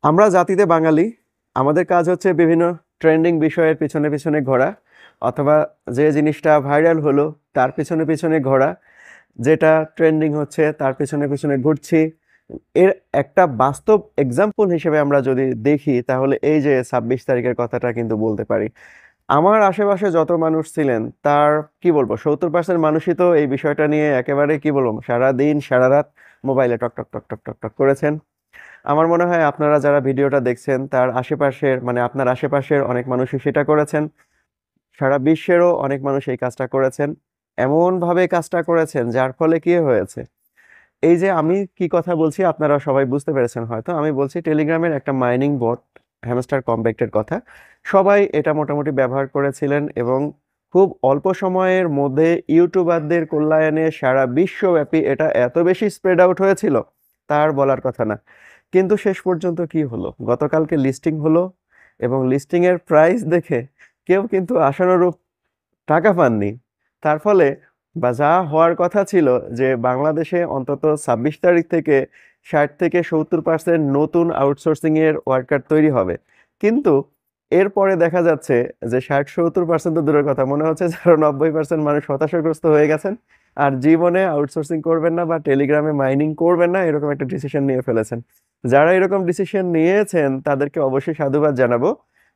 আমরা জাতিতে বাঙালি। আমাদের কাজ হচ্ছে বিভিন্ন ট্রেন্ডিং বিষয়ের পিছনে পিছনে ঘোরা, অথবা যে জিনিসটা ভাইরাল হলো তার পিছনে পিছনে ঘোরা, যেটা ট্রেন্ডিং হচ্ছে তার পিছনে পিছনে ঘুরছি। এর একটা বাস্তব এক্সাম্পল হিসেবে আমরা যদি দেখি, তাহলে এই যে 26 তারিখের কথাটা কিন্তু বলতে পারি। আমার আশেপাশে যত মানুষ ছিলেন তার কি বলবো, 70% মানুষই তো এই বিষয়টা নিয়ে একেবারে কি বলবো, সারা দিন সারা রাত মোবাইলে টক টক টক টক টক টক করেছেন। আমার মনে হয় আপনারা যারা ভিডিওটা দেখছেন তার আশেপাশের, মানে আপনার আশেপাশের অনেক মানুষই সেটা করেছেন। সারা বিশ্বেরও অনেক মানুষ এই কাজটা করেছেন। এমন ভাবে কাজটা করেছেন যার ফলে কি হয়েছে, এই যে আমি কি কথা বলছি আপনারা সবাই বুঝতে পেরেছেন হয়তো। আমি বলছি টেলিগ্রামের একটা মাইনিং বট, হ্যামস্টার কম্প্যাক্টের কথা। সবাই এটা মোটামুটি ব্যবহার করেছিলেন এবং খুব অল্প সময়ের মধ্যে ইউটিউবারদের কল্যাণে সারা বিশ্বব্যাপী এটা এত বেশি স্প্রেড আউট হয়েছিল, তার বলার কথা না। কিন্তু শেষ পর্যন্ত কি হলো, গতকালকে লিস্টিং হলো এবং লিস্টিং এর প্রাইস দেখে কেউ কিন্তু আশানুরূপ টাকা পাননি। তার ফলে বা যা হওয়ার কথা ছিল যে বাংলাদেশে অন্তত 26 তারিখ থেকে 60 থেকে 70% নতুন আউটসোর্সিং এর ওয়ার্কার তৈরি হবে, কিন্তু এরপরে দেখা যাচ্ছে যে 60-70% তো দূরের কথা, মনে হচ্ছে যারা 90% মানুষ হতাশাগ্রস্ত হয়ে গেছেন আর জীবনে আউটসোর্সিং করবেন না বা টেলিগ্রামে মাইনিং করবেন না, এরকম একটা ডিসিশন নিয়ে ফেলেছেন। যারা এরকম ডিসিশন নিয়েছেন তাদেরকে অবশ্যই সাধুবাদ জানাবো।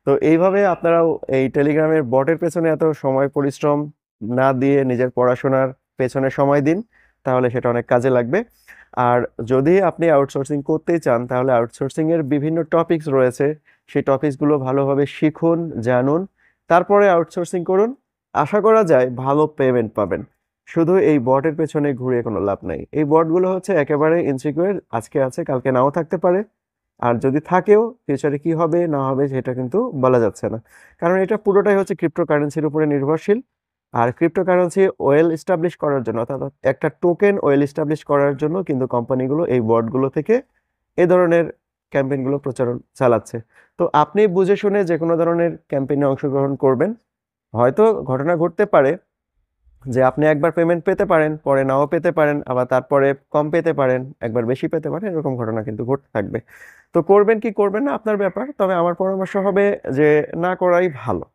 তো এইভাবে আপনারাও এই টেলিগ্রামের বটের পেছনে এত সময় পরিশ্রম না দিয়ে নিজের পড়াশোনার পেছনে সময় দিন, তাহলে সেটা অনেক কাজে লাগবে। আর যদি আপনি আউটসোর্সিং করতেই চান, তাহলে আউটসোর্সিং এর বিভিন্ন টপিকস রয়েছে, সেই টপিকসগুলো ভালোভাবে শিখুন, জানুন, তারপরে আউটসোর্সিং করুন। আশা করা যায় ভালো পেমেন্ট পাবেন। শুধু এই বটের পেছনে ঘুরে কোনো লাভ নাই। এই বটগুলো হচ্ছে একেবারে ইনসিকিউর, আজকে আছে কালকে নাও থাকতে পারে। আর যদি থাকেও, ফিউচারে কি হবে না হবে সেটা কিন্তু বলা যাচ্ছে না, কারণ এটা পুরোটাই হচ্ছে ক্রিপ্টোকারেন্সির উপরে নির্ভরশীল। আর ক্রিপ্টোকারেন্সি ওয়েল এস্টাবলিশ করার জন্য, অর্থাৎ একটা টোকেন ওয়েল এস্টাবলিশ করার জন্য কিন্তু কোম্পানিগুলো এই বটগুলো থেকে এ ধরনের ক্যাম্পেইনগুলো প্রচারণ চালাচ্ছে। তো আপনি বুঝে শুনে যে কোনো ধরনের ক্যাম্পেইনে অংশগ্রহণ করবেন। হয়তো ঘটনা ঘটতে পারে যে আপনি একবার পেমেন্ট পেতে পারেন, পরে নাও পেতে পারেন, আবার তারপরে কম পেতে পারেন, একবার বেশি পেতে পারেন, এরকম ঘটনা কিন্তু ঘটতে থাকবে। তো করবেন কি করবেন না আপনার ব্যাপার, তবে আমার পরামর্শ হবে যে না করাই ভালো।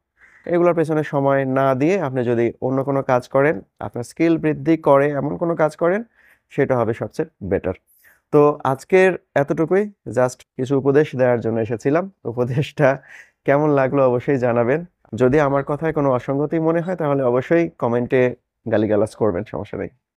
এগুলোর পেছনে সময় না দিয়ে আপনি যদি অন্য কোনো কাজ করেন, আপনার স্কিল বৃদ্ধি করে এমন কোনো কাজ করেন, সেটা হবে সবচেয়ে বেটার। তো আজকের এতটুকুই, জাস্ট কিছু উপদেশ দেওয়ার জন্য এসেছিলাম। উপদেশটা কেমন লাগলো অবশ্যই জানাবেন। যদি আমার কথায় কোনো অসঙ্গতি মনে হয় তাহলে অবশ্যই কমেন্টে গালিগালাজ করবেন, সমস্যা নেই।